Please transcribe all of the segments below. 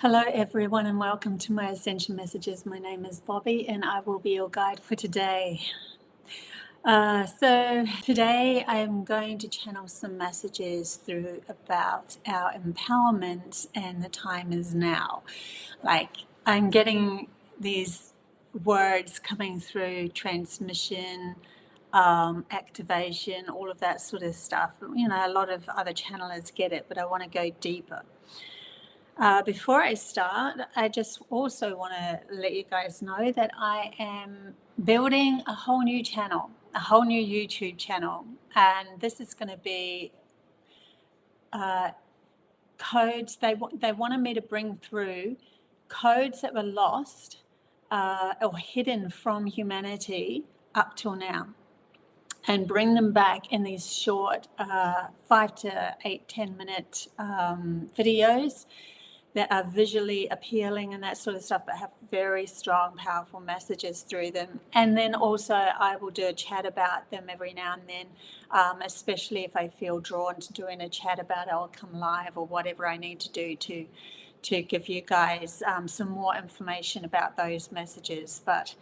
Hello everyone and welcome to my Ascension Messages. My name is Bobby and I will be your guide for today. So today I am going to channel some messages through about our empowerment and the time is now. Like I'm getting these words coming through transmission, activation, all of that sort of stuff. You know, a lot of other channelers get it, but I want to go deeper. Before I start, I just also want to let you guys know that I am building a whole new channel, a whole new YouTube channel. And this is going to be codes. They wanted me to bring through codes that were lost or hidden from humanity up till now, and bring them back in these short 5 to 8, 10-minute videos that are visually appealing and that sort of stuff, but have very strong, powerful messages through them. And then also I will do a chat about them every now and then, especially if I feel drawn to doing a chat about it. I'll come live or whatever I need to do to give you guys some more information about those messages. But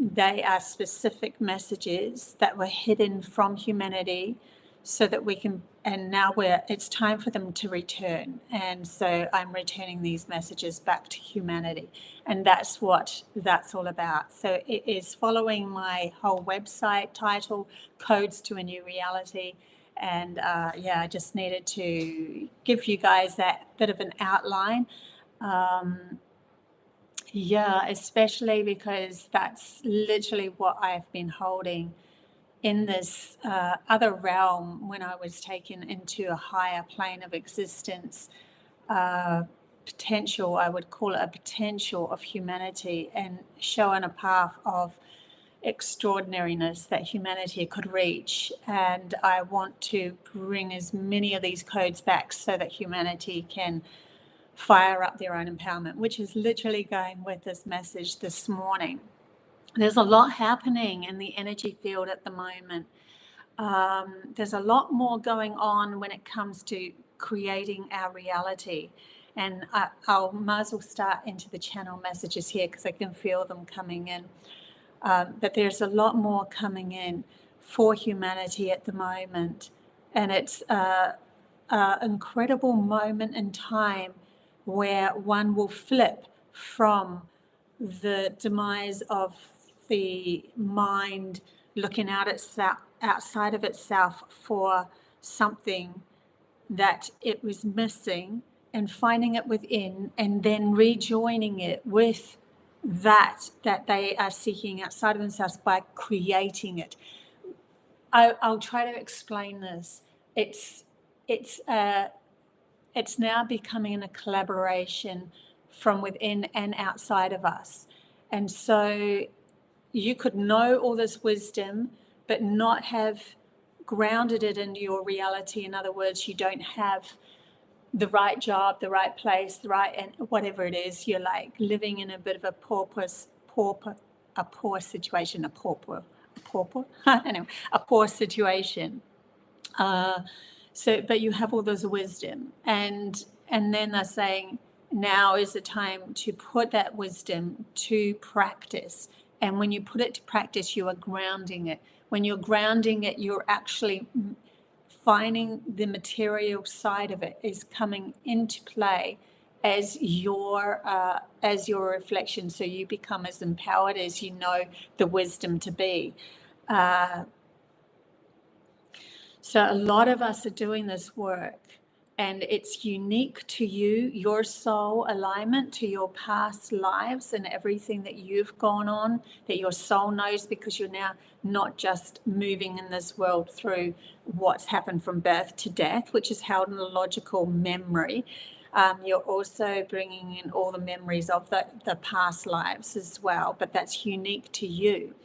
they are specific messages that were hidden from humanity so that we can, and now it's time for them to return. And so I'm returning these messages back to humanity. And that's what that's all about. So it is following my whole website title, Codes to a New Reality. And yeah, I just needed to give you guys that bit of an outline. Yeah, especially because that's literally what I've been holding in this other realm when I was taken into a higher plane of existence, potential, I would call it a potential of humanity, and showing a path of extraordinariness that humanity could reach. And I want to bring as many of these codes back so that humanity can fire up their own empowerment, which is literally going with this message this morning. There's a lot happening in the energy field at the moment. There's a lot more going on when it comes to creating our reality. And I'll might as well start into the channel messages here because I can feel them coming in. But there's a lot more coming in for humanity at the moment. And it's an incredible moment in time where one will flip from the demise of the mind looking out outside of itself for something that it was missing and finding it within, and then rejoining it with that they are seeking outside of themselves by creating it. I'll try to explain this. It's now becoming a collaboration from within and outside of us. And so you could know all this wisdom, but not have grounded it into your reality. In other words, you don't have the right job, the right place, and whatever it is, you're like living in a bit of a poor situation, anyway, a poor situation. So, but you have all this wisdom, and then they're saying now is the time to put that wisdom to practice. And when you put it to practice, you are grounding it. When you're grounding it, you're actually finding the material side of it is coming into play as your reflection. So you become as empowered as you know the wisdom to be. So a lot of us are doing this work, and it's unique to you, your soul alignment to your past lives and everything that you've gone on, that your soul knows, because you're now not just moving in this world through what's happened from birth to death, which is held in a logical memory. You're also bringing in all the memories of the past lives as well, but that's unique to you.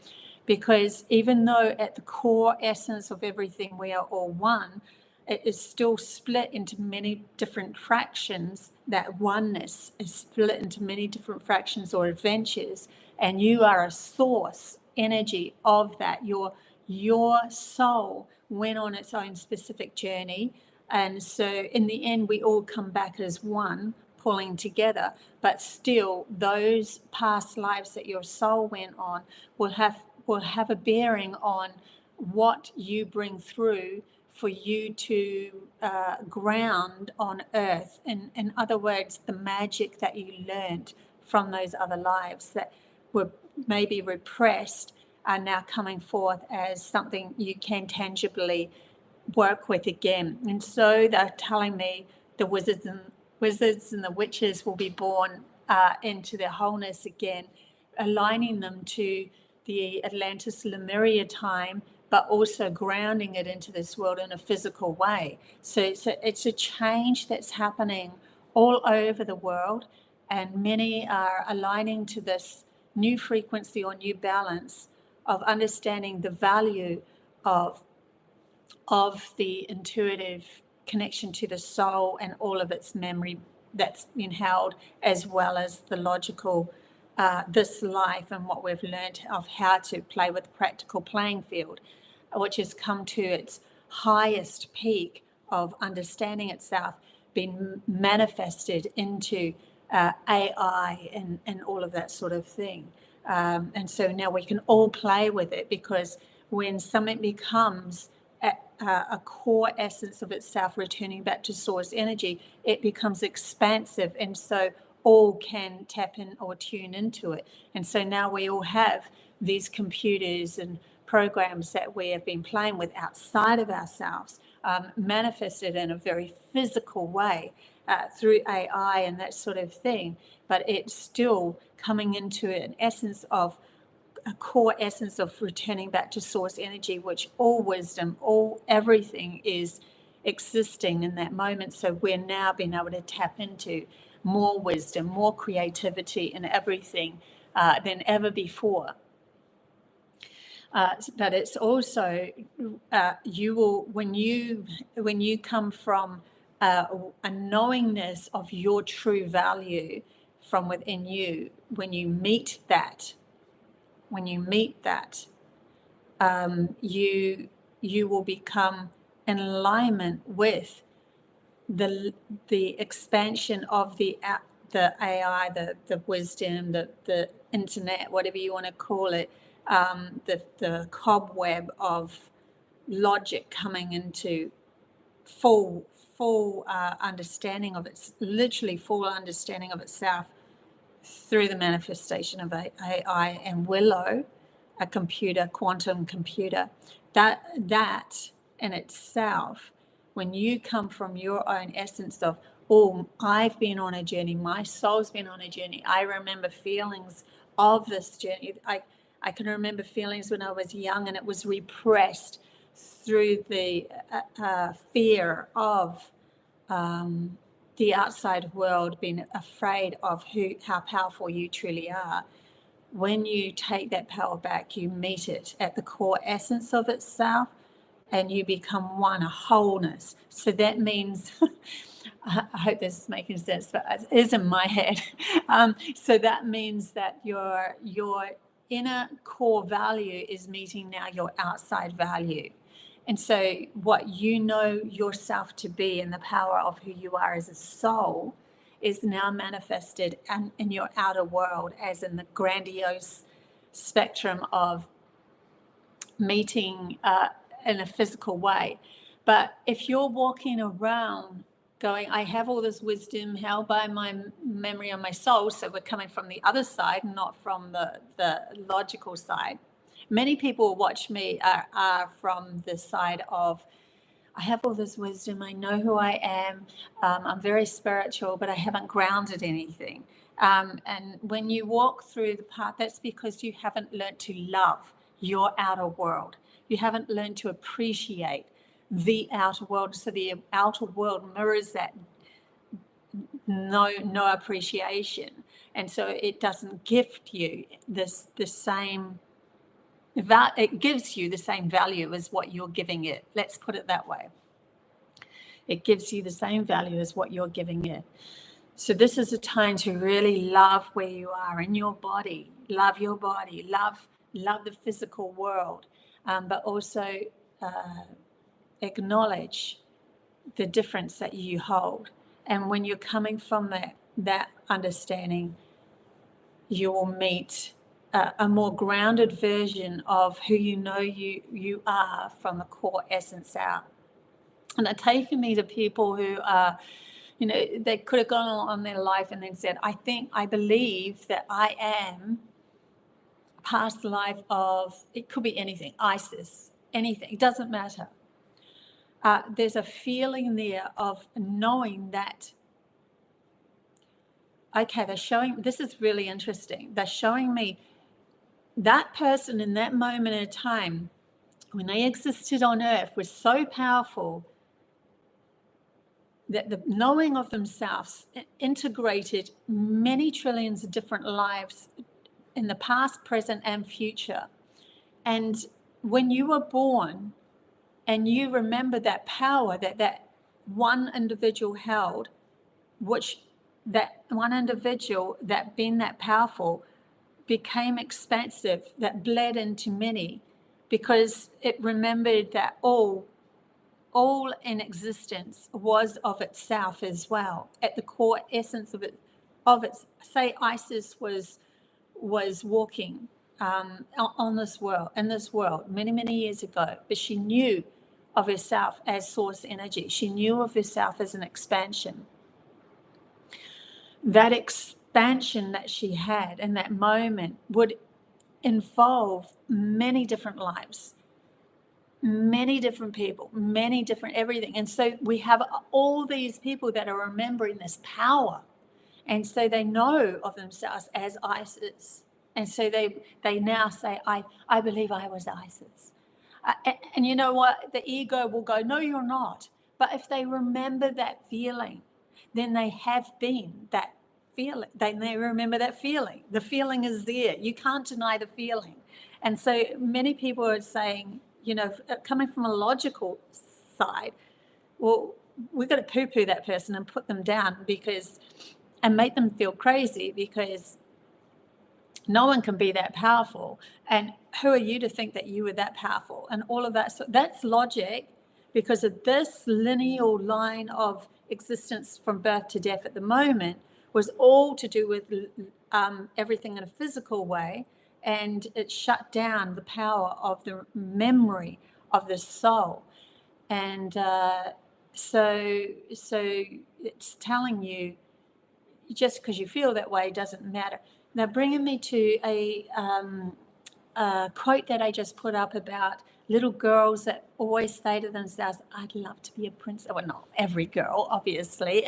Because even though at the core essence of everything we are all one, it is still split into many different fractions. That oneness is split into many different fractions or adventures, and you are a source energy of that. Your soul went on its own specific journey, and so in the end we all come back as one, pulling together, but still those past lives that your soul went on will have a bearing on what you bring through for you to ground on earth. In other words, the magic that you learned from those other lives that were maybe repressed are now coming forth as something you can tangibly work with again. And so they're telling me the wizards and the witches will be born into their wholeness again, aligning them to the Atlantis Lemuria time, but also grounding it into this world in a physical way. So it's a change that's happening all over the world, and many are aligning to this new frequency or new balance of understanding the value of the intuitive connection to the soul and all of its memory that's been held, as well as the logical, this life and what we've learned of how to play with the practical playing field, which has come to its highest peak of understanding itself, been manifested into AI and all of that sort of thing. And so now we can all play with it, because when something becomes a core essence of itself returning back to source energy, it becomes expansive, and so all can tap in or tune into it. And so now we all have these computers and programs that we have been playing with outside of ourselves, manifested in a very physical way through AI and that sort of thing, but it's still coming into an essence of a core essence of returning back to source energy, which all wisdom, everything is existing in that moment. So we're now being able to tap into more wisdom, more creativity in everything than ever before. But it's also you will, when you come from a knowingness of your true value from within you, when you meet that, you will become in alignment with the expansion of the AI, the wisdom, the internet, whatever you want to call it, the cobweb of logic coming into full understanding of its, literally full understanding of itself through the manifestation of AI and Willow, a computer, quantum computer. That in itself, when you come from your own essence of, oh, I've been on a journey, my soul's been on a journey. I remember feelings of this journey. I can remember feelings when I was young, and it was repressed through the fear of the outside world, being afraid of how powerful you truly are. When you take that power back, you meet it at the core essence of itself, and you become one, a wholeness. So that means, I hope this is making sense, but it is in my head. So that means that your inner core value is meeting now your outside value. And so what you know yourself to be and the power of who you are as a soul is now manifested in your outer world, as in the grandiose spectrum of meeting in a physical way. But if you're walking around going, I have all this wisdom held by my memory on my soul, so we're coming from the other side, not from the logical side. Many people who watch me are from the side of, I have all this wisdom, I know who I am, I'm very spiritual, but I haven't grounded anything. And when you walk through the path, that's because you haven't learned to love your outer world. You haven't learned to appreciate the outer world. So the outer world mirrors that no appreciation. And so it doesn't gift you the same, it gives you the same value as what you're giving it. Let's put it that way. It gives you the same value as what you're giving it. So this is a time to really love where you are in your body. Love your body. Love the physical world, but also acknowledge the difference that you hold. And when you're coming from that understanding, you will meet a more grounded version of who you know you are from the core essence out. And they're taking me to people who are, you know, they could have gone on their life and then said, I believe that I am past life of, it could be anything, Isis, anything, it doesn't matter. There's a feeling there of knowing that, okay, they're showing, this is really interesting, they're showing me that person in that moment in time when they existed on earth was so powerful that the knowing of themselves integrated many trillions of different lives in the past, present, and future. And when you were born and you remember that power that one individual held, which that one individual that being that powerful became expansive, that bled into many, because it remembered that all in existence was of itself as well, at the core essence of it. Say Isis was walking on this world, in this world, many years ago, but she knew of herself as source energy. She knew of herself as an expansion. That expansion that she had in that moment would involve many different lives, many different people, many different everything. And so we have all these people that are remembering this power. And so they know of themselves as Isis. And so they now say, I believe I was Isis. And you know what? The ego will go, no, you're not. But if they remember that feeling, then they have been that feeling. They remember that feeling. The feeling is there. You can't deny the feeling. And so many people are saying, you know, coming from a logical side, well, we've got to poo-poo that person and put them down and make them feel crazy, because no one can be that powerful. And who are you to think that you were that powerful? And all of that. So that's logic, because of this lineal line of existence from birth to death at the moment was all to do with everything in a physical way. And it shut down the power of the memory of the soul. And so it's telling you, just because you feel that way doesn't matter. Now, bringing me to a quote that I just put up about little girls that always say to themselves, I'd love to be a princess. Well, not every girl, obviously.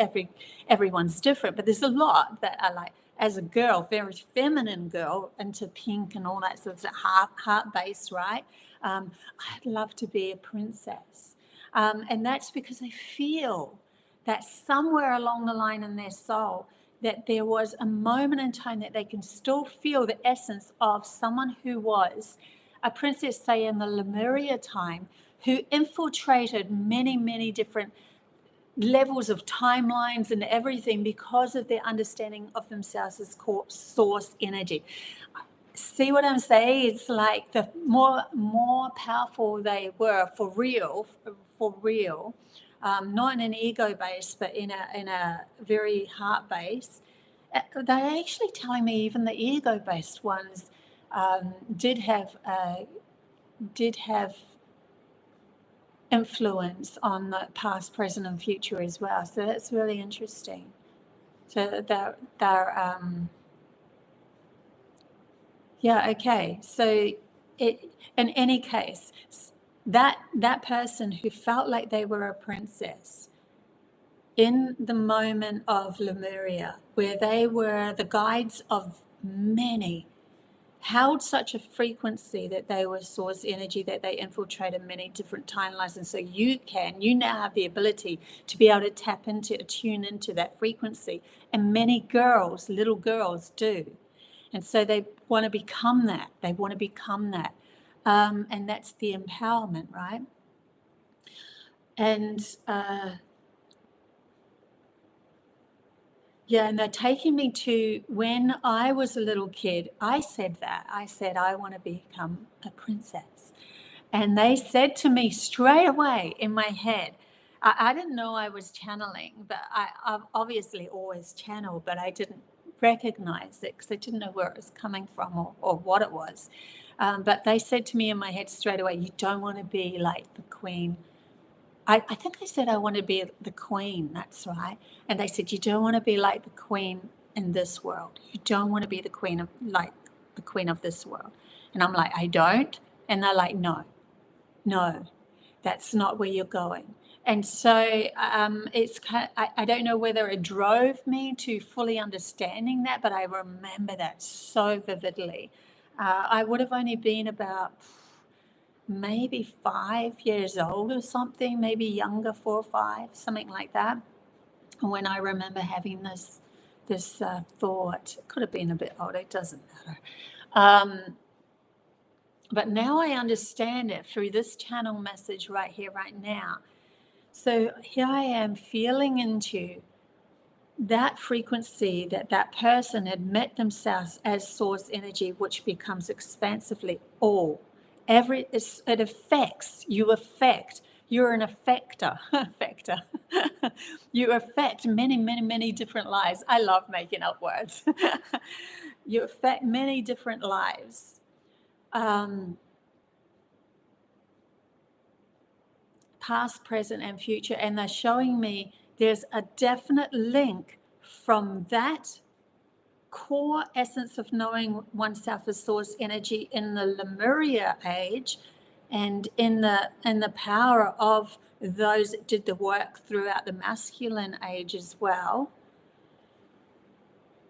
Everyone's different, but there's a lot that are like, as a girl, very feminine girl, into pink and all that sort of heart-based, right? I'd love to be a princess. And that's because they feel that somewhere along the line in their soul, that there was a moment in time that they can still feel the essence of someone who was a princess, say in the Lemuria time, who infiltrated many different levels of timelines and everything because of their understanding of themselves as source energy. See what I'm saying? It's like the more powerful they were for real, not in an ego base, but in a very heart base. They're actually telling me even the ego based ones did have influence on the past, present, and future as well. So that's really interesting. So they're yeah, okay. So in any case, that person who felt like they were a princess in the moment of Lemuria, where they were the guides of many, held such a frequency that they were source energy, that they infiltrated many different timelines. And so you now have the ability to be able to tap into, tune into that frequency. And many girls, little girls do. And so they want to become that. They want to become that. And that's the empowerment, right? And yeah, and they're taking me to when I was a little kid. I said that. I said, I want to become a princess. And they said to me straight away in my head, I didn't know I was channeling, but I've obviously always channeled, but I didn't recognize it because I didn't know where it was coming from or what it was. But they said to me in my head straight away, you don't want to be like the queen. I think I said I want to be the queen, that's right. And they said, you don't want to be like the queen in this world. You don't want to be the queen of like the queen of this world. And I'm like, I don't. And they're like, no, that's not where you're going. And so it's kind of, I don't know whether it drove me to fully understanding that, but I remember that so vividly. I would have only been about maybe 5 years old or something, maybe younger, 4 or 5, something like that. When I remember having this thought, it could have been a bit older, it doesn't matter. But now I understand it through this channel message right here, right now. So here I am feeling into that frequency that person had met themselves as source energy, which becomes expansively all. It affects, you affect, you're an affector, you affect many, many, many different lives. I love making up words. You affect many different lives. Past, present, and future, and they're showing me there's a definite link from that core essence of knowing oneself as source energy in the Lemuria age and in the power of those that did the work throughout the masculine age as well,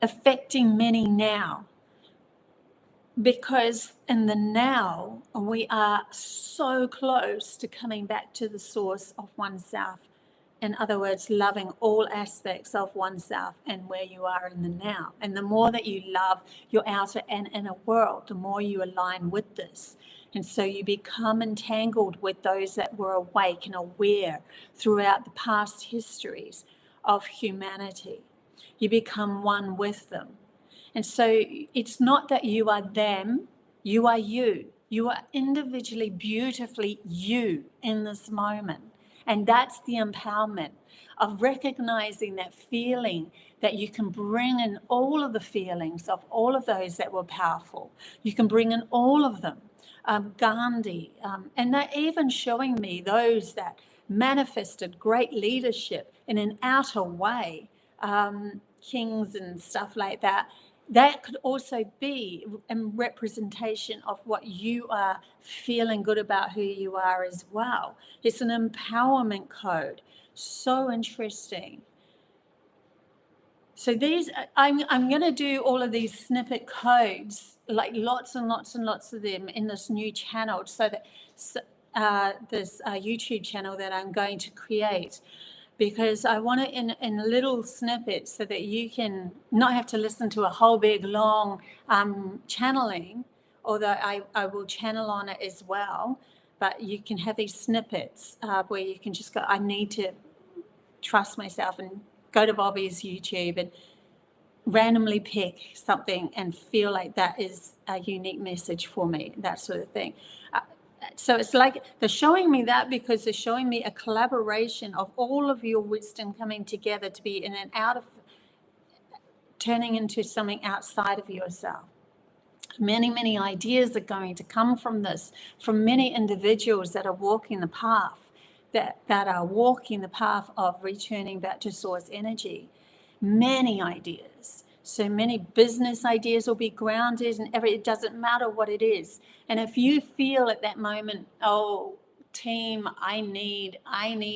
affecting many now. Because in the now, we are so close to coming back to the source of oneself. In other words, loving all aspects of oneself and where you are in the now. And the more that you love your outer and inner world, the more you align with this. And so you become entangled with those that were awake and aware throughout the past histories of humanity. You become one with them. And so it's not that you are them, you are you. You are individually, beautifully you in this moment. And that's the empowerment of recognizing that feeling that you can bring in all of the feelings of all of those that were powerful. You can bring in all of them. Gandhi, and they're even showing me those that manifested great leadership in an outer way, kings and stuff like that. That could also be a representation of what you are feeling good about who you are as well. It's an empowerment code. So interesting. So these, I'm going to do all of these snippet codes, like lots and lots and lots of them in this new channel, so that this YouTube channel that I'm going to create. Because I want it in little snippets so that you can not have to listen to a whole big long channeling, although I will channel on it as well. But you can have these snippets where you can just go, I need to trust myself, and go to Bobbie's YouTube and randomly pick something and feel like that is a unique message for me, that sort of thing. So it's like they're showing me that because they're showing me a collaboration of all of your wisdom coming together to be in and out of, turning into something outside of yourself. Many, many ideas are going to come from this, from many individuals that are walking the path, that are walking the path of returning back to source energy. Many ideas. So many business ideas will be grounded, and it doesn't matter what it is. And if you feel at that moment, oh, team, I need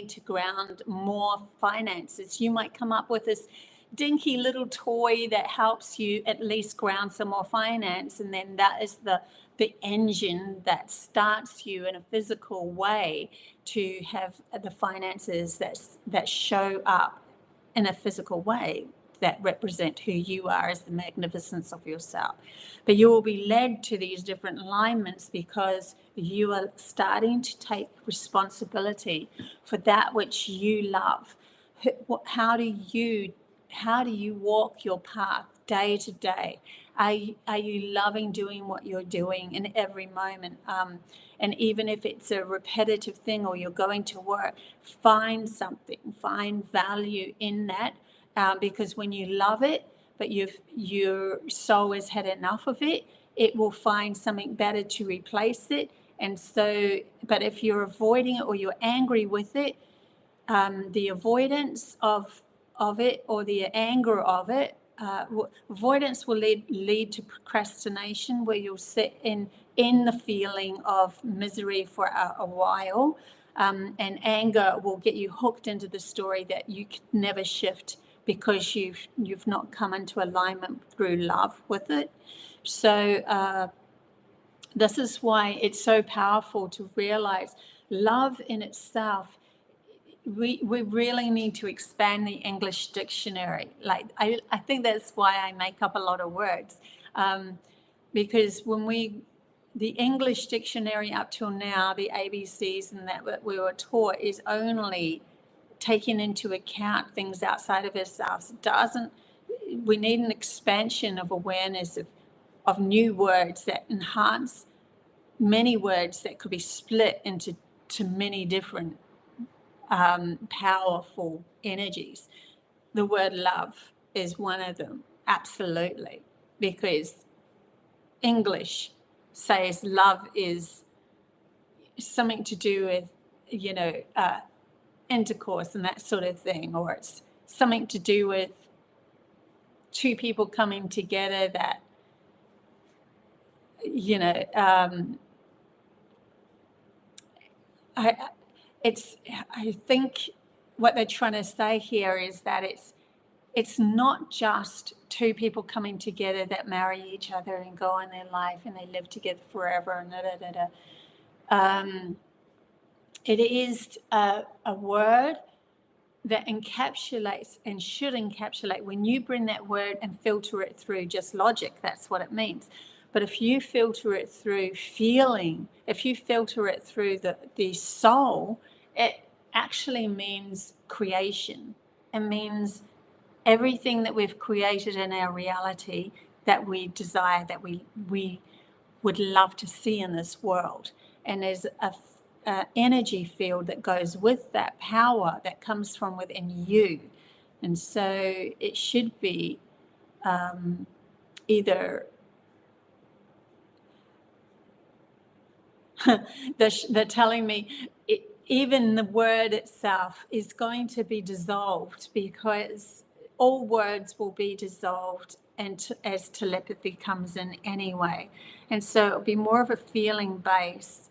to ground more finances, you might come up with this dinky little toy that helps you at least ground some more finance, and then that is the engine that starts you in a physical way to have the finances that show up in a physical way that represent who you are as the magnificence of yourself. But you will be led to these different alignments because you are starting to take responsibility for that which you love. How do you walk your path day to day? Are you loving doing what you're doing in every moment? And even if it's a repetitive thing or you're going to work, find something, find value in that, because when you love it, but your soul has had enough of it, it will find something better to replace it. And so, but if you're avoiding it or you're angry with it, the avoidance of it or the anger of it, avoidance will lead to procrastination, where you'll sit in the feeling of misery for a while, and anger will get you hooked into the story that you could never shift because you've not come into alignment through love with it. So this is why it's so powerful to realize love in itself. We really need to expand the English dictionary. Like I think that's why I make up a lot of words, because when the English dictionary up till now, the ABCs and that we were taught is only taking into account things outside of ourselves. It doesn't. We need an expansion of awareness of new words that enhance many words that could be split into many different powerful energies. The word love is one of them, absolutely, because English says love is something to do with, intercourse and that sort of thing, or it's something to do with two people coming together that, I think what they're trying to say here is that it's not just two people coming together that marry each other and go on their life and they live together forever and it is a word that encapsulates and should encapsulate. When you bring that word and filter it through just logic, that's what it means. But if you filter it through feeling, if you filter it through the soul, it actually means creation. It means everything that we've created in our reality that we desire, that we would love to see in this world. And there's a energy field that goes with that power that comes from within you. And so it should be either they're telling me even the word itself is going to be dissolved, because all words will be dissolved and as telepathy comes in anyway. And so it'll be more of a feeling base.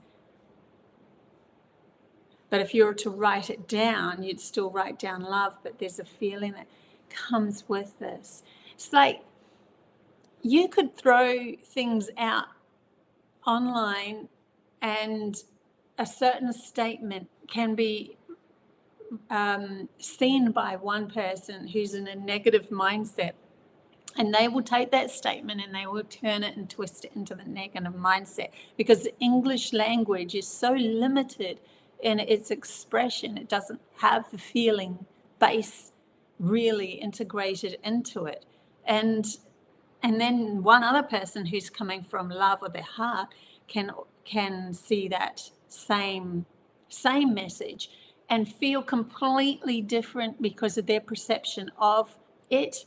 But if you were to write it down, you'd still write down love, but there's a feeling that comes with this. It's like you could throw things out online and a certain statement can be seen by one person who's in a negative mindset, and they will take that statement and they will turn it and twist it into the negative mindset, because the English language is so limited in its expression. It doesn't have the feeling base really integrated into it. And then one other person who's coming from love of their heart can see that same message and feel completely different because of their perception of it.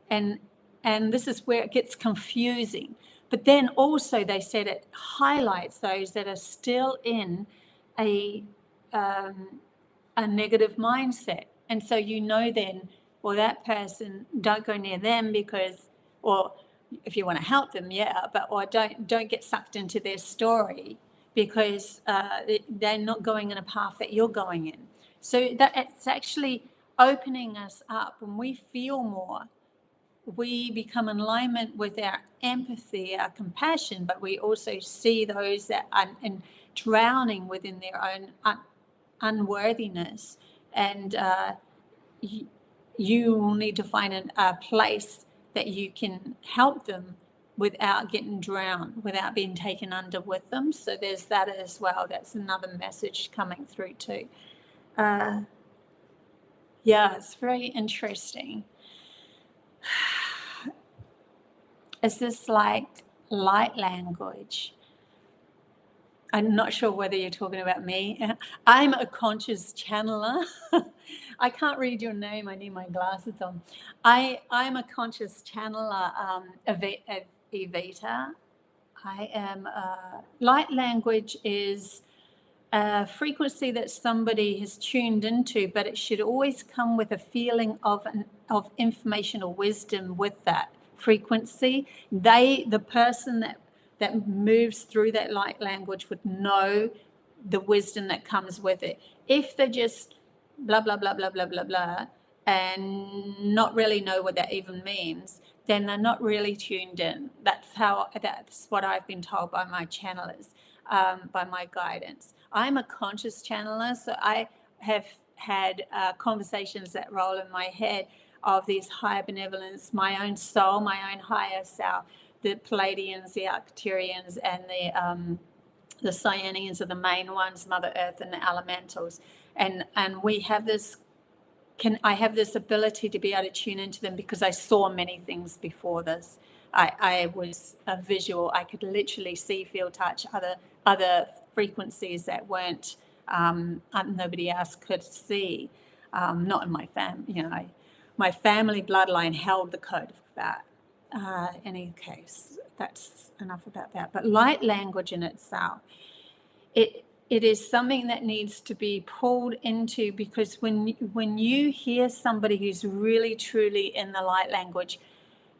And this is where it gets confusing. But then also they said it highlights those that are still in a negative mindset. And so then, well, that person, don't go near them because, or if you want to help them, yeah, but or don't get sucked into their story because they're not going in a path that you're going in. So that it's actually opening us up. When we feel more, we become in alignment with our empathy, our compassion, but we also see those that are drowning within their own unworthiness. And you will need to find a place that you can help them without getting drowned, without being taken under with them. So there's that as well. That's another message coming through too. Yeah, it's very interesting. is this like light language? I'm not sure whether you're talking about me. I'm a conscious channeler. I can't read your name. I need my glasses on. I'm a conscious channeler, Evita. I am. Light language is a frequency that somebody has tuned into, but it should always come with a feeling of information or wisdom with that frequency. The person that moves through that light language would know the wisdom that comes with it. If they're just blah blah blah blah blah blah blah and not really know what that even means, then they're not really tuned in. That's what I've been told by my channelers, by my guidance. I'm a conscious channeler, so I have had conversations that roll in my head of these higher benevolence, my own soul, my own higher self, the Pleiadians, the Arcturians, and the Cyanians are the main ones, Mother Earth and the elementals. And we have this, I have this ability to be able to tune into them because I saw many things before this. I was a visual. I could literally see, feel, touch other frequencies that weren't nobody else could see. Not in my family, my family bloodline held the code of that. In any case, that's enough about that. But light language in itself, it is something that needs to be pulled into, because when you hear somebody who's really truly in the light language,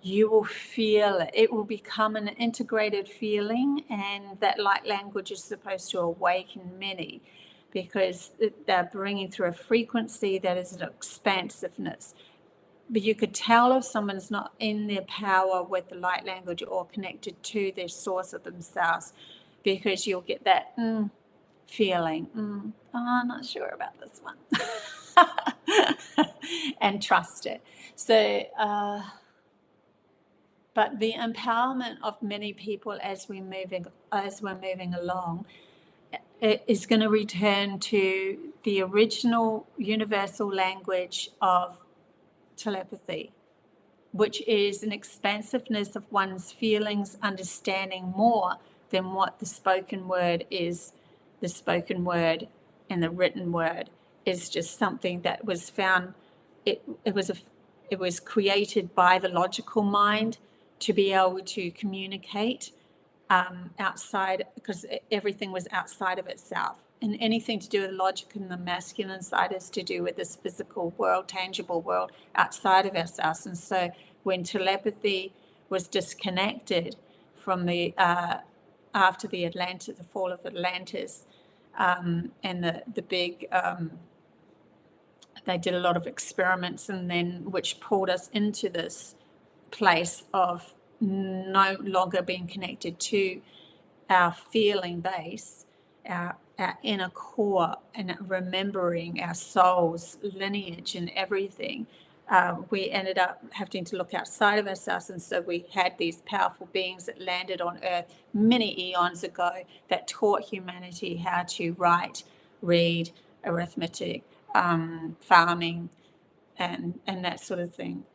you will feel it. It will become an integrated feeling, and that light language is supposed to awaken many, because they're bringing through a frequency that is an expansiveness. But you could tell if someone's not in their power with the light language or connected to their source of themselves, because you'll get that feeling, I'm not sure about this one. And trust it. So, but the empowerment of many people as we're moving along, it is going to return to the original universal language of telepathy, which is an expansiveness of one's feelings, understanding more than what the spoken word is. The spoken word and the written word is just something that was found. It was created by the logical mind to be able to communicate outside, because everything was outside of itself. And anything to do with logic in the masculine side is to do with this physical world, tangible world outside of ourselves. And so when telepathy was disconnected from the after the fall of Atlantis, and the big, they did a lot of experiments, and then which pulled us into this place of no longer being connected to our feeling base, our inner core, and remembering our soul's lineage and everything. We ended up having to look outside of ourselves, and so we had these powerful beings that landed on Earth many eons ago that taught humanity how to write, read, arithmetic, farming, and that sort of thing.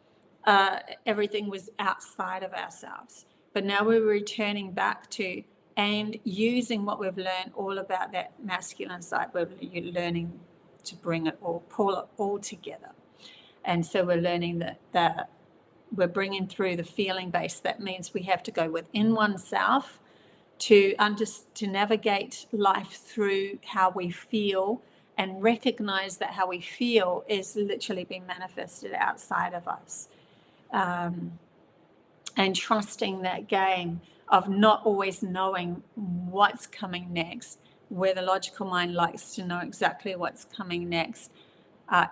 Everything was outside of ourselves. But now we're returning back to and using what we've learned all about that masculine side. We're learning to bring it all, pull it all together. And so we're learning that we're bringing through the feeling base. That means we have to go within oneself to navigate life through how we feel, and recognize that how we feel is literally being manifested outside of us. And trusting that game of not always knowing what's coming next, where the logical mind likes to know exactly what's coming next,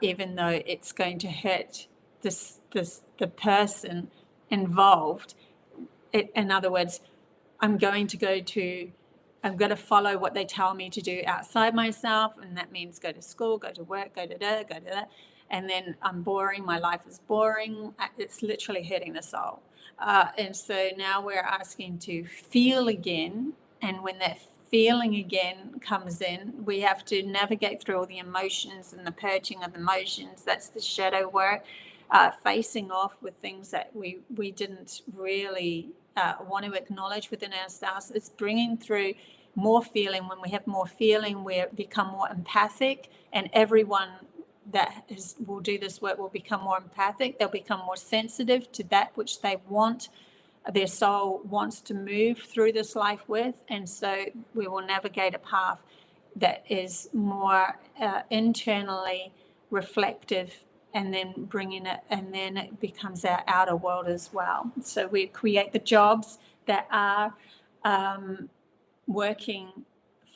even though it's going to hurt the person involved. In other words, I'm going to follow what they tell me to do outside myself, and that means go to school, go to work, go to that, and then I'm boring. My life is boring. It's literally hurting the soul. And so now we're asking to feel again, and when that feeling again comes in, we have to navigate through all the emotions and the purging of emotions. That's the shadow work. facing off with things that we didn't really want to acknowledge within ourselves. It's bringing through more feeling. When we have more feeling, we become more empathic, and everyone that will do this work will become more empathic. They'll become more sensitive to that which they want, their soul wants to move through this life with. And so we will navigate a path that is more internally reflective, and then bringing it, and then it becomes our outer world as well. So we create the jobs that are working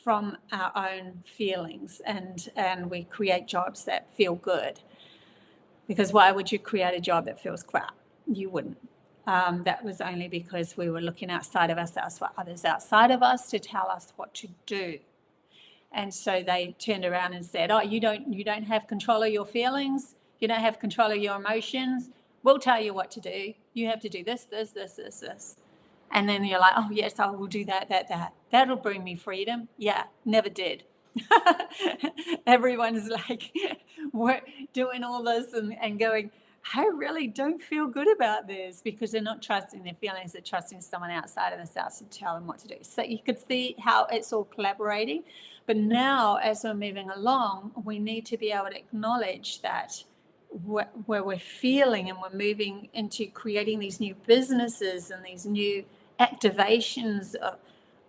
from our own feelings, and we create jobs that feel good. Because why would you create a job that feels crap? You wouldn't. That was only because we were looking outside of ourselves for others outside of us to tell us what to do. And so they turned around and said, oh, you don't have control of your feelings, you don't have control of your emotions, we'll tell you what to do. You have to do this, this, this, this, this. And then you're like, oh yes, I will do that. That'll bring me freedom. Yeah, never did. Everyone's like, we're doing all this and going, I really don't feel good about this, because they're not trusting their feelings, they're trusting someone outside of themselves to tell them what to do. So you could see how it's all collaborating. But now, as we're moving along, we need to be able to acknowledge that where we're feeling, and we're moving into creating these new businesses and these new activations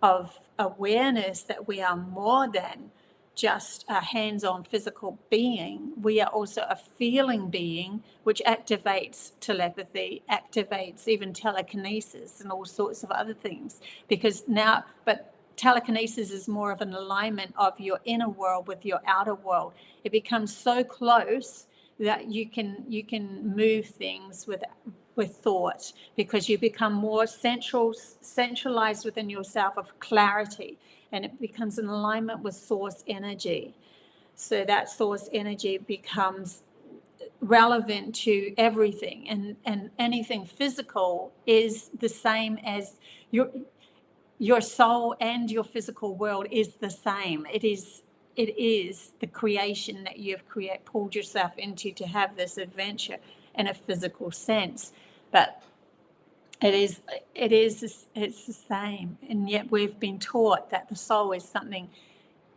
of awareness, that we are more than just a hands-on physical being. We are also a feeling being, which activates telepathy, activates even telekinesis and all sorts of other things. Because now, but telekinesis is more of an alignment of your inner world with your outer world. It becomes so close that you can move things with thought, because you become more centralized within yourself of clarity, and it becomes in alignment with source energy. So that source energy becomes relevant to everything, and anything physical is the same as your soul, and your physical world is the same. It is the creation that you've pulled yourself into to have this adventure in a physical sense. But it's the same. And yet we've been taught that the soul is something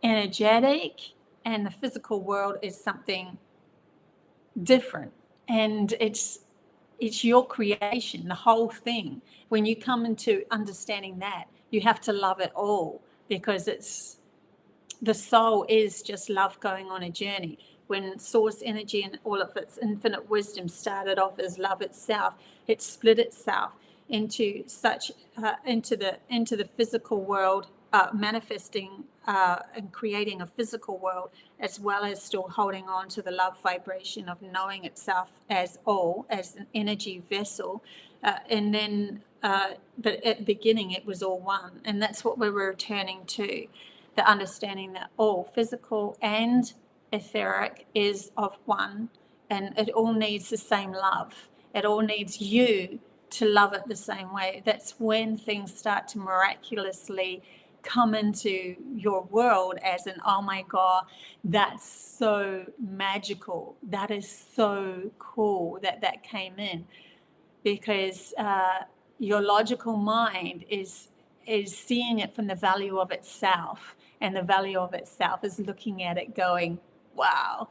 energetic and the physical world is something different. And it's your creation, the whole thing. When you come into understanding that, you have to love it all, because the soul is just love going on a journey. When source energy and all of its infinite wisdom started off as love itself, it split itself into into the physical world, manifesting and creating a physical world, as well as still holding on to the love vibration of knowing itself as all, as an energy vessel. And then, but at the beginning, it was all one. And that's what we were returning to, the understanding that all physical and etheric is of one, and it all needs the same love. It all needs you to love it the same way. That's when things start to miraculously come into your world as an, oh my God, that's so magical. That is so cool that came in. Because your logical mind is seeing it from the value of itself, and the value of itself is looking at it going, wow,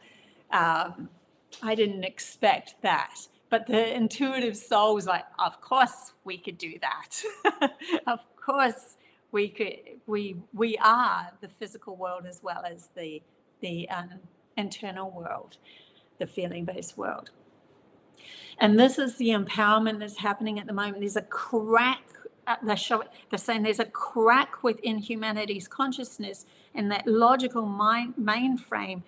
I didn't expect that. But the intuitive soul is like, of course we could do that. Of course we could. We are the physical world as well as the internal world, the feeling-based world. And this is the empowerment that's happening at the moment. There's a crack. They're saying there's a crack within humanity's consciousness, and that logical mainframe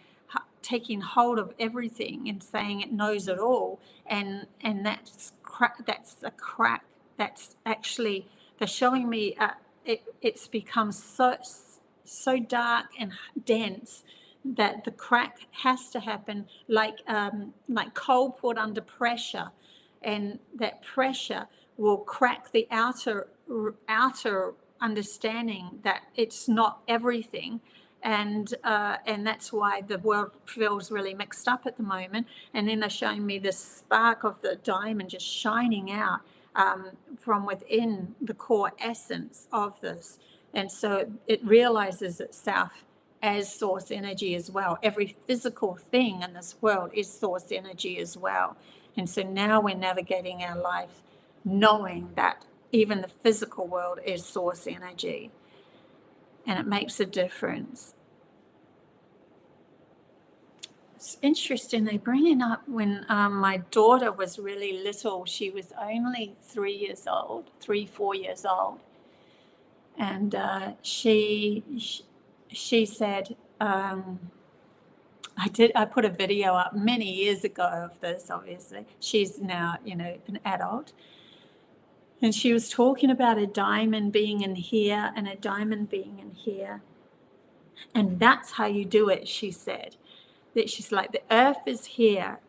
taking hold of everything and saying it knows it all. And that's a crack. That's actually, they're showing me it's become so dark and dense that the crack has to happen like coal put under pressure, and that pressure will crack the outer understanding that it's not everything, And that's why the world feels really mixed up at the moment. And then they're showing me this spark of the diamond just shining out from within the core essence of this. And so it realizes itself as source energy as well. Every physical thing in this world is source energy as well. And so now we're navigating our life knowing that even the physical world is source energy. And it makes a difference. It's interesting, they bring it up when my daughter was really little. She was only 3 years old, 4 years old. And she said, I put a video up many years ago of this, obviously. She's now, an adult. And she was talking about a diamond being in here and a diamond being in here. And that's how you do it, she said. That she's like, the earth is here,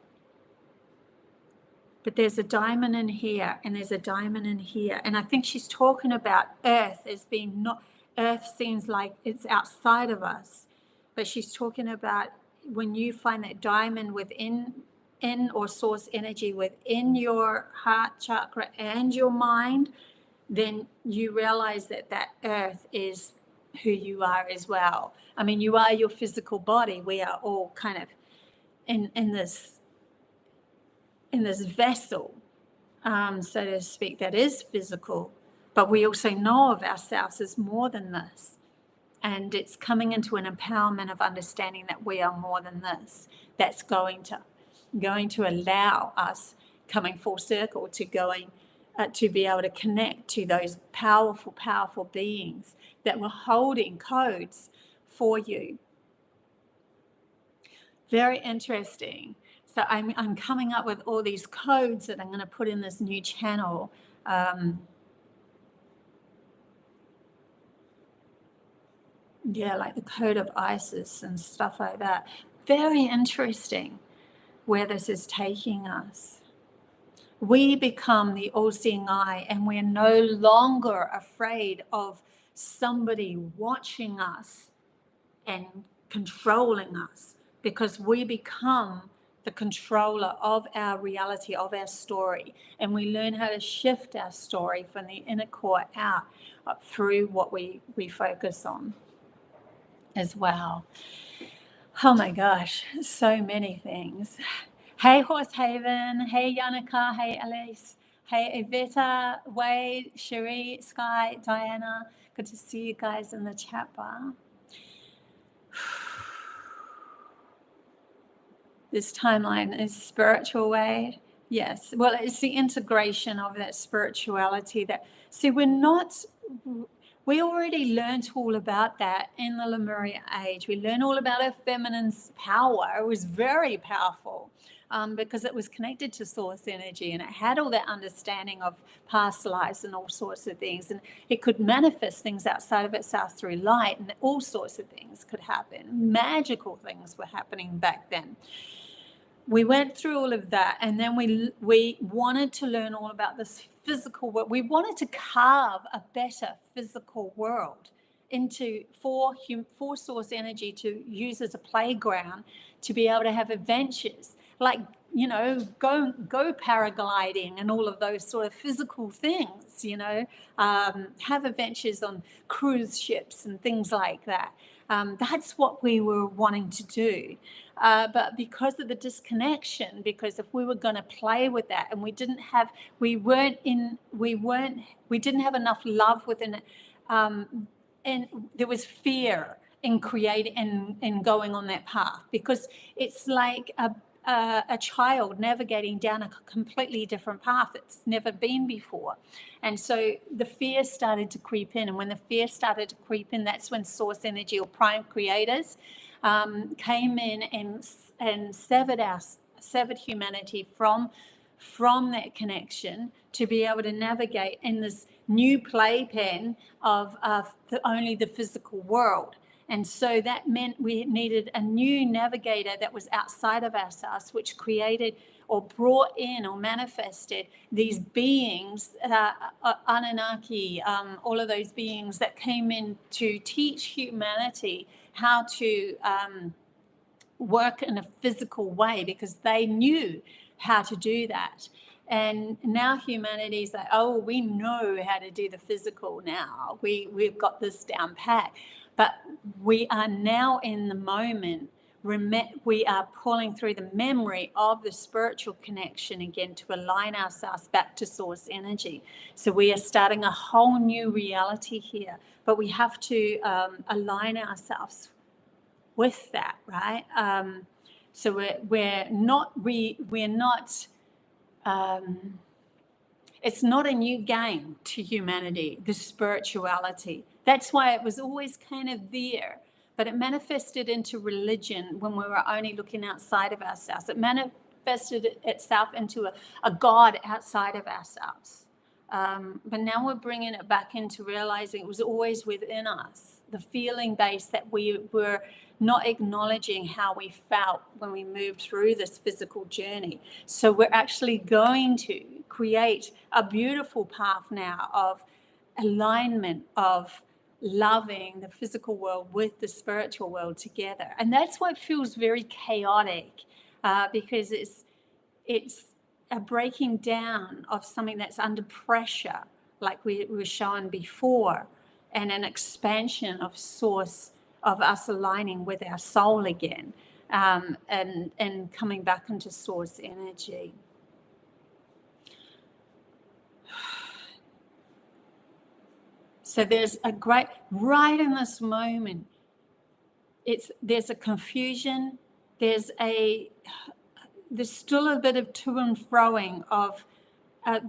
but there's a diamond in here and there's a diamond in here. And I think she's talking about earth as being not, earth seems like it's outside of us, but she's talking about when you find that diamond within or source energy within your heart chakra and your mind, then you realize that earth is who you are as well. I mean, you are your physical body. We are all kind of in this vessel, so to speak, that is physical, but we also know of ourselves as more than this. And it's coming into an empowerment of understanding that we are more than this. That's going to allow us, coming full circle, to be able to connect to those powerful, powerful beings that were holding codes for you. Very interesting. So I'm coming up with all these codes that I'm going to put in this new channel. Like the code of Isis and stuff like that. Very interesting where this is taking us. We become the Allseeing Eye, and we're no longer afraid of somebody watching us and controlling us, because we become the controller of our reality, of our story, and we learn how to shift our story from the inner core out through what we focus on as well. Oh my gosh, so many things. Hey Horsehaven, hey Yannicka, hey Elise, hey Iveta, Wade, Cherie, Sky, Diana. Good to see you guys in the chat bar. This timeline is spiritual, Wade. Yes, well, it's the integration of that spirituality that, see, we already learned all about that in the Lemuria age. We learned all about our feminine's power. It was very powerful because it was connected to source energy, and it had all that understanding of past lives and all sorts of things. And it could manifest things outside of itself through light, and all sorts of things could happen. Magical things were happening back then. We went through all of that, and then we wanted to learn all about this physical world. We wanted to carve a better physical world for source energy to use as a playground, to be able to have adventures like, go paragliding and all of those sort of physical things, have adventures on cruise ships and things like that. That's what we were wanting to do. But because of the disconnection, because if we were going to play with that, and we didn't have enough love within it, and there was fear in creating and going on that path, because it's like a child navigating down a completely different path it's never been before. And so the fear started to creep in, and when the fear started to creep in, that's when source energy or prime creators came in and severed humanity from that connection, to be able to navigate in this new playpen of only the physical world. And so that meant we needed a new navigator that was outside of ourselves, which created or brought in or manifested these beings, Anunnaki, all of those beings that came in to teach humanity how to work in a physical way, because they knew how to do that. And now humanity's like, oh, we know how to do the physical now. We've got this down pat. But we are now in the moment. We are pulling through the memory of the spiritual connection again to align ourselves back to source energy. So we are starting a whole new reality here. But we have to align ourselves with that, right? So we're not it's not a new game to humanity, the spirituality. That's why it was always kind of there, but it manifested into religion when we were only looking outside of ourselves. It manifested itself into a God outside of ourselves. But now we're bringing it back into realizing it was always within us, the feeling base that we were not acknowledging how we felt when we moved through this physical journey. So we're actually going to create a beautiful path now of alignment, of loving the physical world with the spiritual world together. And that's what feels very chaotic, because it's a breaking down of something that's under pressure, like we were shown before, and an expansion of source, of us aligning with our soul again, and coming back into source energy. So there's a great, right in this moment, there's a confusion, there's still a bit of to and froing of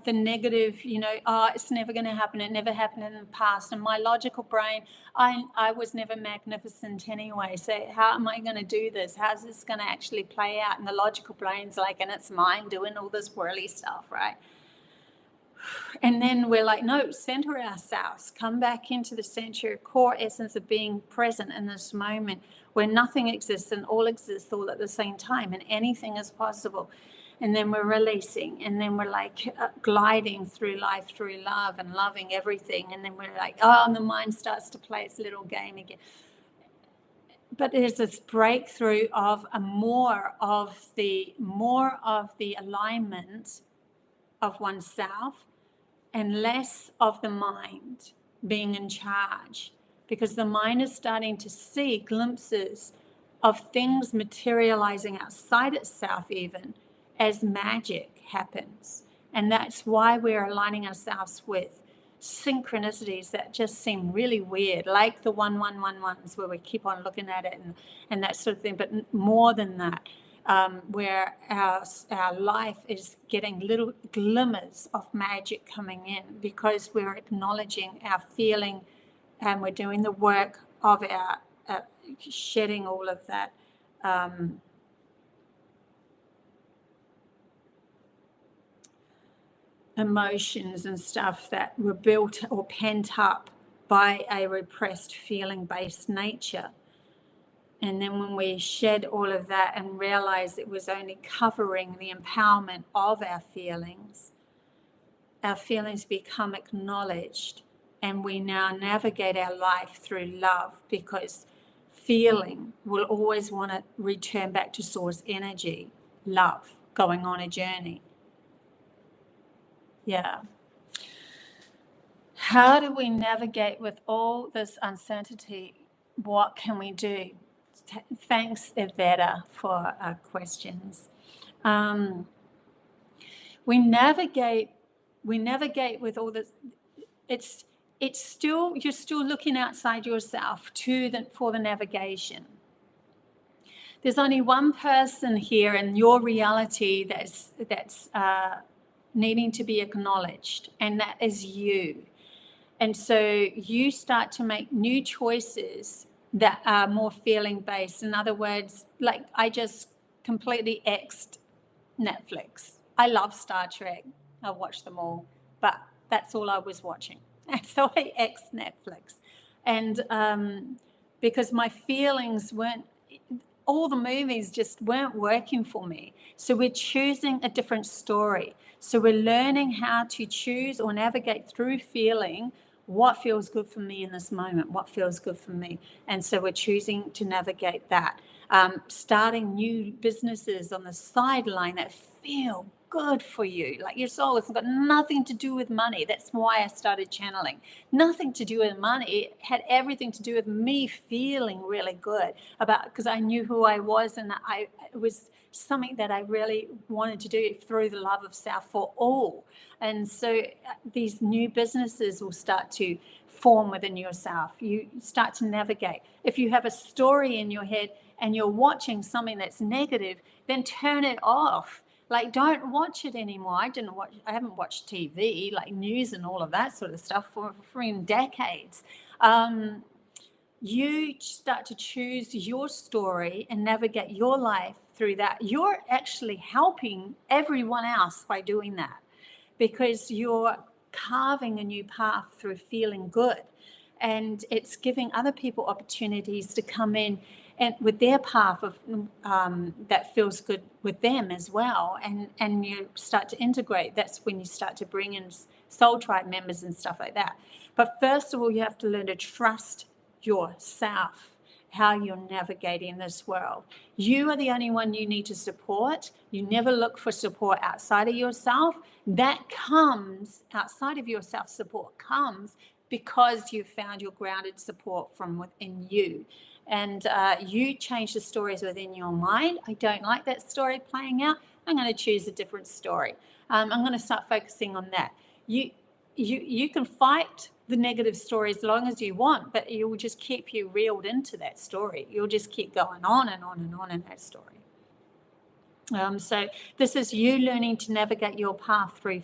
the negative, it's never going to happen. It never happened in the past. And my logical brain, I was never magnificent anyway. So how am I going to do this? How's this going to actually play out? And the logical brain's like in its mind doing all this whirly stuff, right? And then we're like, no, center ourselves, come back into the center, core essence of being present in this moment where nothing exists and all exists all at the same time, and anything is possible. And then we're releasing, and then we're like gliding through life, through love and loving everything. And then we're like, and the mind starts to play its little game again. But there's this breakthrough of more of the alignment of oneself, and less of the mind being in charge, because the mind is starting to see glimpses of things materializing outside itself, even as magic happens. And that's why we're aligning ourselves with synchronicities that just seem really weird, like the 1111s, where we keep on looking at it and that sort of thing. But more than that, where our life is getting little glimmers of magic coming in, because we're acknowledging our feeling, and we're doing the work of our shedding all of that emotions and stuff that were built or pent up by a repressed feeling-based nature. And then when we shed all of that and realize it was only covering the empowerment of our feelings become acknowledged, and we now navigate our life through love, because feeling will always want to return back to source energy, love, going on a journey. Yeah. How do we navigate with all this uncertainty? What can we do? Thanks, Iveta, for questions. We navigate with all this. It's still, you're still looking outside yourself for the navigation. There's only one person here in your reality that's needing to be acknowledged, and that is you. And so you start to make new choices that are more feeling based. In other words, like I just completely X'd Netflix. I love Star Trek. I watch them all, but that's all I was watching. And so I X'd Netflix. And because my feelings all the movies just weren't working for me. So we're choosing a different story. So we're learning how to choose or navigate through feeling what feels good for me in this moment, what feels good for me. And so we're choosing to navigate that. Starting new businesses on the sideline that feel good for you, like your soul. It's got nothing to do with money. That's why I started channeling. Nothing to do with money. It had everything to do with me feeling really good about, because I knew who I was, and it was something that I really wanted to do through the love of self for all. And so these new businesses will start to form within yourself. You start to navigate. If you have a story in your head and you're watching something that's negative, then turn it off. Like, don't watch it anymore. I haven't watched TV, like news and all of that sort of stuff for decades. You start to choose your story and navigate your life through that. You're actually helping everyone else by doing that, because you're carving a new path through feeling good. And it's giving other people opportunities to come in and with their path of that feels good with them as well. And you start to integrate. That's when you start to bring in soul tribe members and stuff like that. But first of all, you have to learn to trust yourself, how you're navigating this world. You are the only one you need to support. You never look for support outside of yourself. That comes outside of yourself. Support comes because you've found your grounded support from within you. And you change the stories within your mind. I don't like that story playing out. I'm going to choose a different story. I'm going to start focusing on that. You can fight the negative story as long as you want, but it will just keep you reeled into that story. You'll just keep going on and on and on in that story. So this is you learning to navigate your path through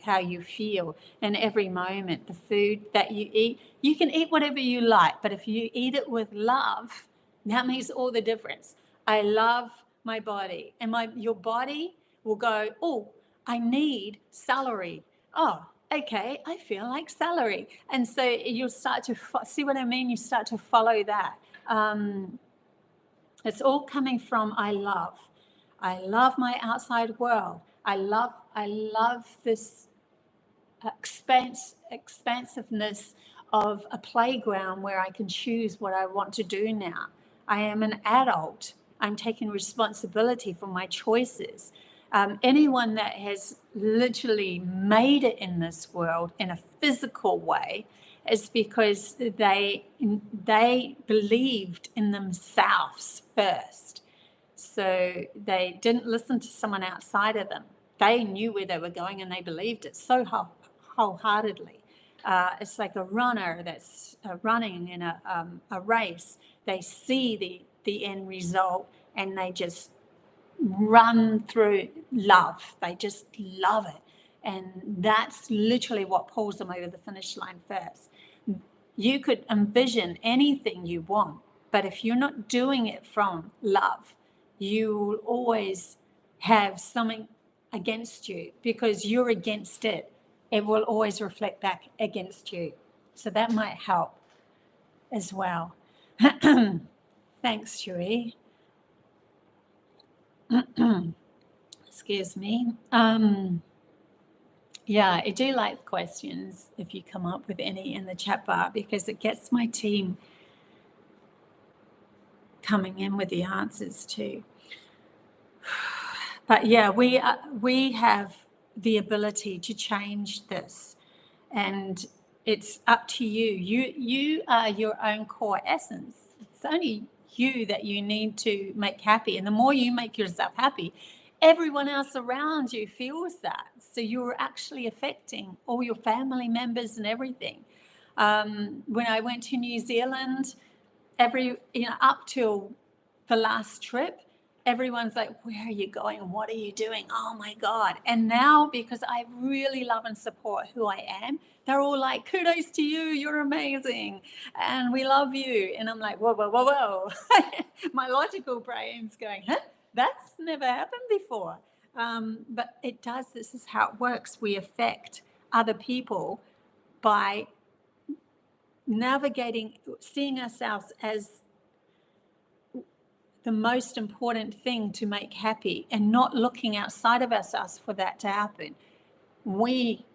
how you feel in every moment. The food that you eat, you can eat whatever you like, but if you eat it with love, that makes all the difference. I love my body, and your body will go, oh, I need celery. Oh, okay, I feel like celery. And so you'll start to see what I mean. You start to follow that. It's all coming from I love my outside world. I love this expansiveness of a playground where I can choose what I want to do now. I am an adult. I'm taking responsibility for my choices. Anyone that has literally made it in this world in a physical way is because they believed in themselves first. So they didn't listen to someone outside of them. They knew where they were going and they believed it so wholeheartedly. It's like a runner that's running in a race. They see the end result and they just run through love. They just love it. And that's literally what pulls them over the finish line first. You could envision anything you want, but if you're not doing it from love, you will always have something against you because you're against it. It will always reflect back against you. So that might help as well. Thanks, Cherie. Excuse me. Yeah, I do like questions if you come up with any in the chat bar, because it gets my team coming in with the answers too. But yeah, we have the ability to change this, and it's up to you. You are your own core essence. It's only you that you need to make happy, and the more you make yourself happy, everyone else around you feels that. So you're actually affecting all your family members and everything. When I went to New Zealand, up till the last trip, everyone's like, where are you going? What are you doing? Oh my God. And now, because I really love and support who I am, they're all like, kudos to you, you're amazing, and we love you. And I'm like, whoa, whoa, whoa, whoa. My logical brain's going, huh? That's never happened before. But it does. This is how it works. We affect other people by navigating, seeing ourselves as the most important thing to make happy and not looking outside of ourselves for that to happen. We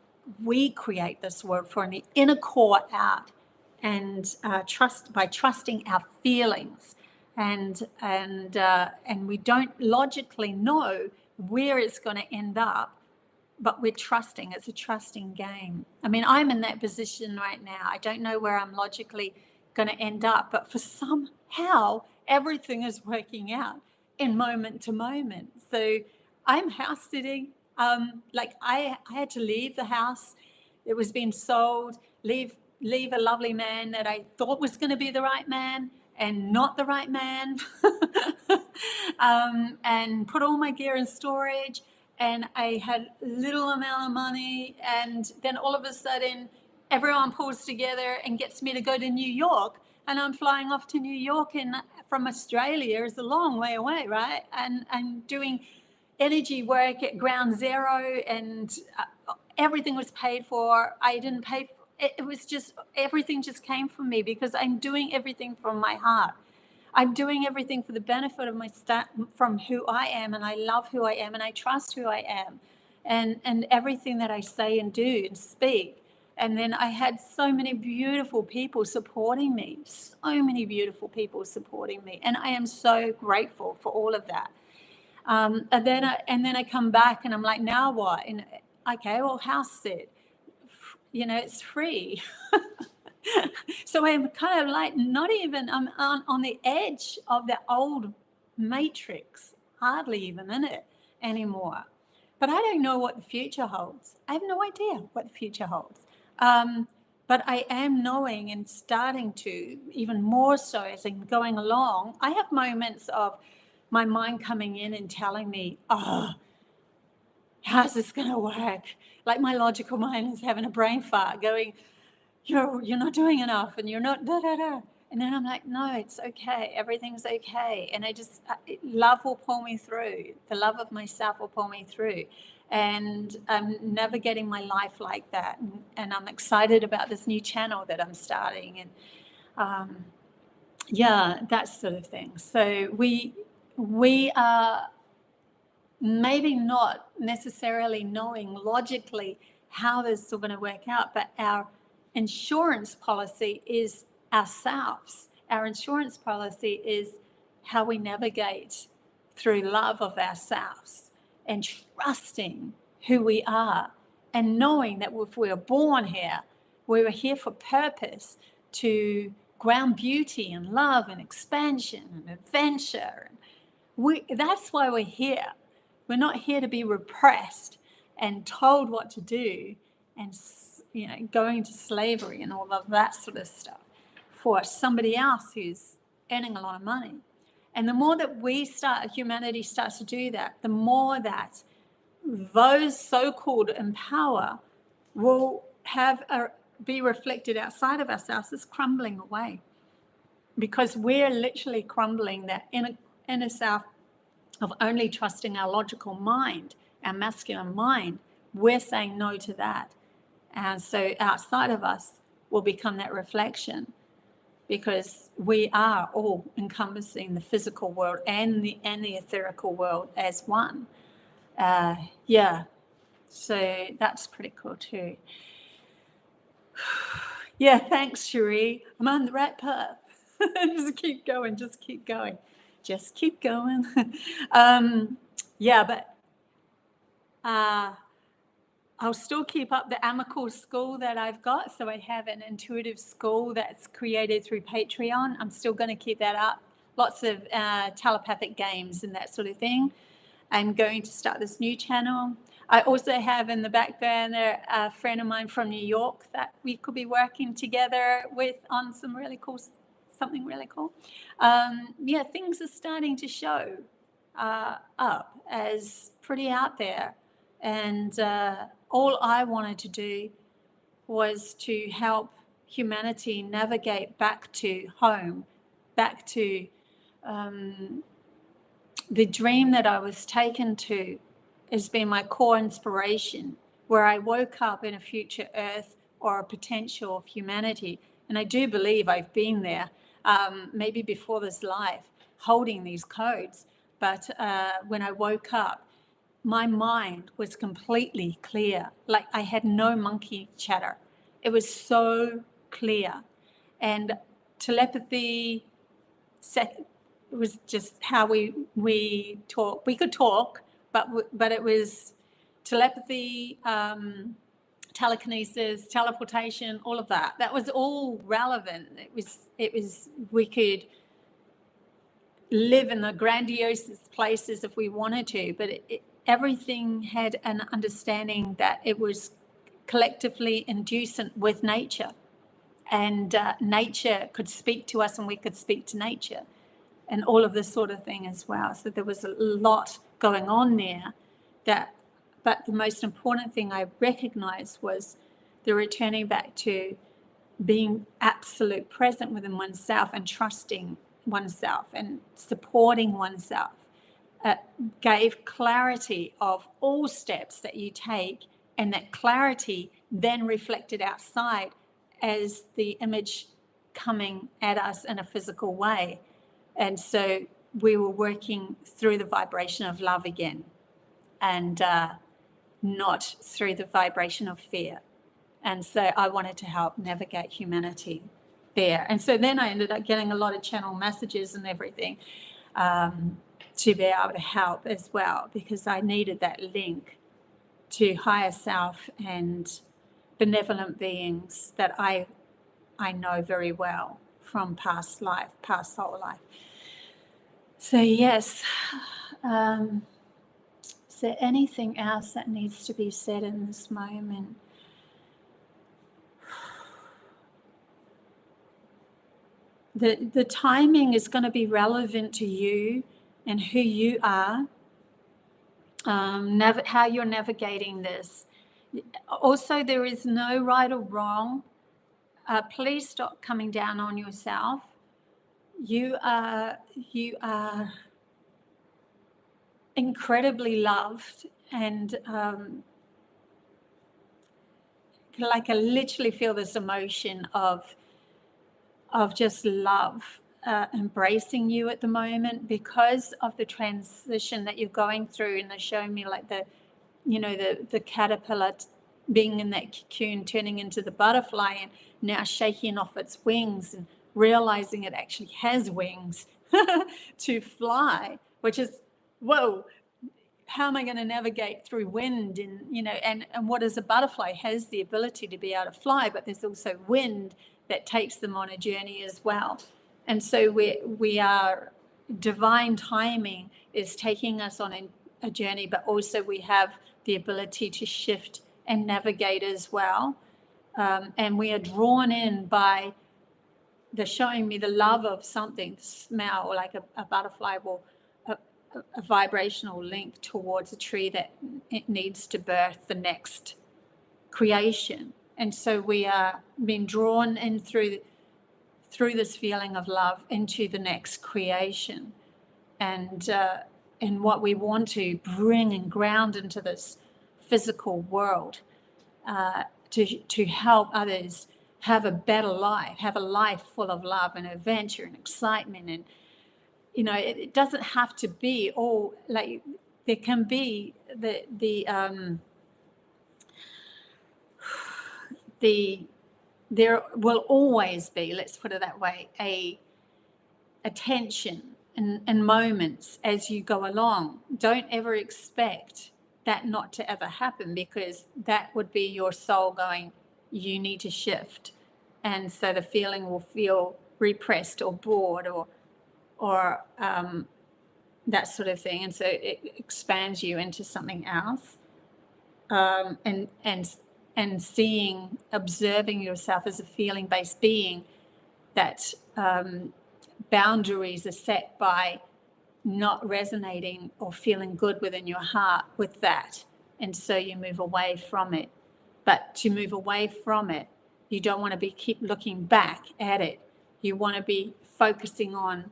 we create this world from the inner core out, and trusting our feelings, and we don't logically know where it's going to end up, but we're trusting. It's a trusting game. I mean, I'm in that position right now. I don't know where I'm logically going to end up, but for somehow everything is working out in moment to moment. So I'm house sitting. Like I had to leave the house. It was being sold. Leave a lovely man that I thought was going to be the right man, and not the right man. And put all my gear in storage. And I had little amount of money, and then all of a sudden everyone pulls together and gets me to go to New York, and I'm flying off to New York, and from Australia is a long way away, right? And I'm doing energy work at ground zero, and everything was paid for. I didn't pay for it. It was just, everything just came from me, because I'm doing everything from my heart. I'm doing everything for the benefit of from who I am, and I love who I am, and I trust who I am, and everything that I say and do and speak. And then I had so many beautiful people supporting me, and I am so grateful for all of that. And then I come back, and I'm like, now what? And okay, well, house sit, it's free. So I'm kind of like, not even, I'm on the edge of the old matrix, hardly even in it anymore. But I don't know what the future holds. I have no idea what the future holds. But I am knowing, and starting to, even more so as I'm going along. I have moments of my mind coming in and telling me, oh, how's this going to work? Like my logical mind is having a brain fart going, you're not doing enough, and you're not da da da. And then I'm like, no, it's okay. Everything's okay. And love will pull me through. The love of myself will pull me through. And I'm navigating my life like that. And I'm excited about this new channel that I'm starting. And that sort of thing. So we are maybe not necessarily knowing logically how this is all going to work out, but our insurance policy is ourselves. Our insurance policy is how we navigate through love of ourselves, and trusting who we are, and knowing that if we were born here, we were here for purpose, to ground beauty and love and expansion and adventure. That's why we're here. We're not here to be repressed and told what to do, and going to slavery and all of that sort of stuff for somebody else who's earning a lot of money. And the more that humanity starts to do that, the more that those so-called in power will be reflected outside of ourselves as crumbling away, because we're literally crumbling that inner self of only trusting our logical mind, our masculine mind. We're saying no to that. And so outside of us will become that reflection, because we are all encompassing the physical world and the etherical world as one. So that's pretty cool too. Yeah, thanks, Cherie. I'm on the right path. Just keep going. But I'll still keep up the Amicable school that I've got. So I have an intuitive school that's created through Patreon. I'm still going to keep that up. Lots of telepathic games and that sort of thing. I'm going to start this new channel. I also have in the back burner a friend of mine from New York that we could be working together with on something really cool. Things are starting to show up as pretty out there. And all I wanted to do was to help humanity navigate back to home, back to the dream that I was taken to has been my core inspiration, where I woke up in a future Earth or a potential of humanity. And I do believe I've been there, maybe before this life, holding these codes. But when I woke up, my mind was completely clear. Like I had no monkey chatter. It was so clear. And telepathy was just how we talk. We could talk, but it was telepathy, telekinesis, teleportation, all of that. That was all relevant. It was we could live in the grandiose places if we wanted to, but everything had an understanding that it was collectively inducent with nature, and nature could speak to us and we could speak to nature, and all of this sort of thing as well. So there was a lot going on there. But the most important thing I recognized was the returning back to being absolute present within oneself and trusting oneself and supporting oneself. Gave clarity of all steps that you take, and that clarity then reflected outside as the image coming at us in a physical way. And so we were working through the vibration of love again, and not through the vibration of fear. And so I wanted to help navigate humanity there. And so then I ended up getting a lot of channel messages and everything to be able to help as well, because I needed that link to higher self and benevolent beings that I know very well from past life, past soul life. So yes, is there anything else that needs to be said in this moment? The timing is going to be relevant to you and who you are, how you're navigating this. Also, there is no right or wrong. Please stop coming down on yourself. You are incredibly loved, and like I literally feel this emotion of just love embracing you at the moment, because of the transition that you're going through. And they're showing me like the caterpillar being in that cocoon, turning into the butterfly, and now shaking off its wings and realizing it actually has wings to fly, which is, whoa, how am I going to navigate through wind? And what is a butterfly? Has the ability to be able to fly, but there's also wind that takes them on a journey as well. And so we are, divine timing is taking us on a journey, but also we have the ability to shift and navigate as well. And we are drawn in by the showing me the love of something, smell, like a butterfly will, a vibrational link towards a tree that it needs to birth the next creation. And so we are being drawn in through this feeling of love into the next creation, and what we want to bring and ground into this physical world, to help others have a better life, have a life full of love and adventure and excitement. And it doesn't have to be all like, there can be there will always be, let's put it that way, a tension and moments as you go along. Don't ever expect that not to ever happen, because that would be your soul going, you need to shift. And so the feeling will feel repressed or bored or that sort of thing. And so it expands you into something else. And seeing, observing yourself as a feeling-based being, that boundaries are set by not resonating or feeling good within your heart with that. And so you move away from it. But to move away from it, you don't want to keep looking back at it. You want to be focusing on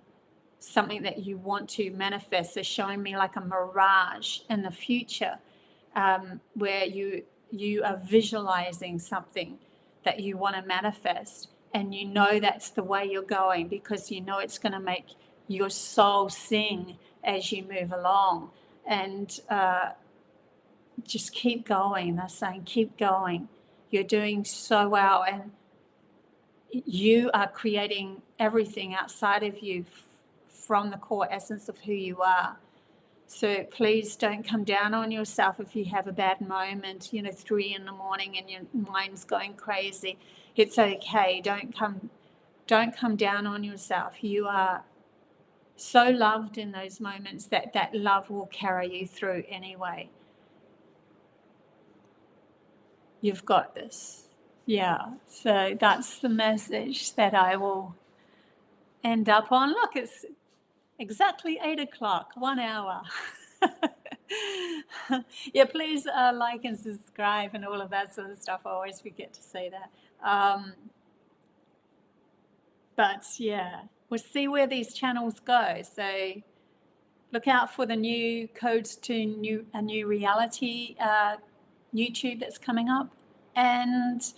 something that you want to manifest. They're showing me like a mirage in the future, where you are visualizing something that you want to manifest, and that's the way you're going, because it's going to make your soul sing as you move along. And just keep going. They're saying, keep going. You're doing so well, and you are creating everything outside of you from the core essence of who you are. So please don't come down on yourself if you have a bad moment, 3 in the morning and your mind's going crazy. It's okay. Don't come down on yourself. You are so loved in those moments that love will carry you through anyway. You've got this. Yeah. So that's the message that I will end up on. Look, it's exactly 8 o'clock, 1 hour. Yeah, please like and subscribe and all of that sort of stuff. I always forget to say that. But yeah, we'll see where these channels go. So look out for the new codes to a new reality YouTube that's coming up, and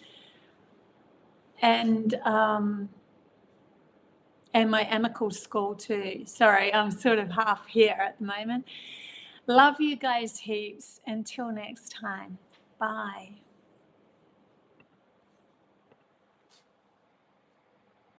my Amical School too. Sorry, I'm sort of half here at the moment. Love you guys heaps. Until next time. Bye.